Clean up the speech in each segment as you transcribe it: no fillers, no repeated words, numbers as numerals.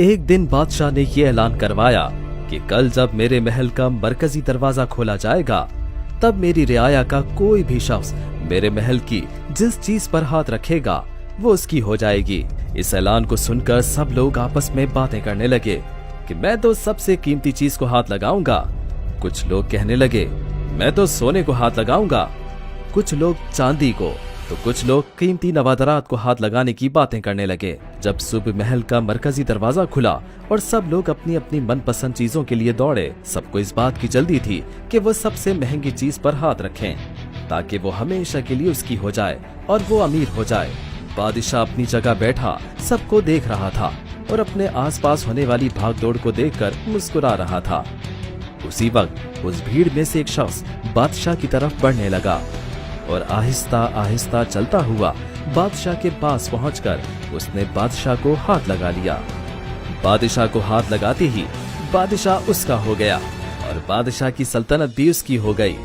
एक दिन बादशाह ने ये ऐलान करवाया कि कल जब मेरे महल का मरकजी दरवाजा खोला जाएगा, तब मेरी रियाया का कोई भी शख्स मेरे महल की जिस चीज पर हाथ रखेगा वो उसकी हो जाएगी। इस ऐलान को सुनकर सब लोग आपस में बातें करने लगे कि मैं तो सबसे कीमती चीज को हाथ लगाऊंगा। कुछ लोग कहने लगे मैं तो सोने को हाथ लगाऊंगा, कुछ लोग चांदी को, तो कुछ लोग कीमती नवादरात को हाथ लगाने की बातें करने लगे। जब सुबह महल का मरकजी दरवाजा खुला और सब लोग अपनी अपनी मनपसंद चीजों के लिए दौड़े, सबको इस बात की जल्दी थी कि वो सबसे महंगी चीज पर हाथ रखें ताकि वो हमेशा के लिए उसकी हो जाए और वो अमीर हो जाए। बादशाह अपनी जगह बैठा सबको देख रहा था और अपने आसपास होने वाली भागदौड़ को देखकर मुस्कुरा रहा था। उसी वक्त उस भीड़ में से एक शख्स बादशाह की तरफ बढ़ने लगा और आहिस्ता आहिस्ता चलता हुआ बादशाह के पास पहुंचकर उसने बादशाह को हाथ लगा लिया। बादशाह को हाथ लगाते ही बादशाह उसका हो गया और बादशाह की सल्तनत भी उसकी हो गई।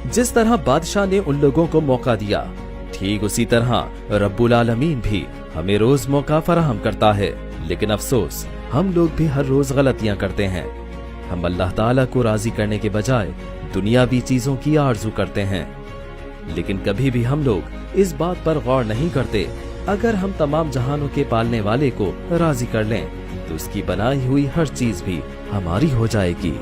जिस तरह बादशाह ने उन लोगों को मौका दिया, ठीक उसी तरह रब्बुल आलमीन भी हमें रोज मौका फराहम करता है। लेकिन अफसोस, हम लोग भी हर रोज गलतियां करते हैं। हम अल्लाह ताला को राजी करने के बजाय दुनियावी चीजों की आरज़ू करते हैं। लेकिन कभी भी हम लोग इस बात पर गौर नहीं करते, अगर हम तमाम जहानों के पालने वाले को राजी कर लें तो उसकी बनाई हुई हर चीज भी हमारी हो जाएगी।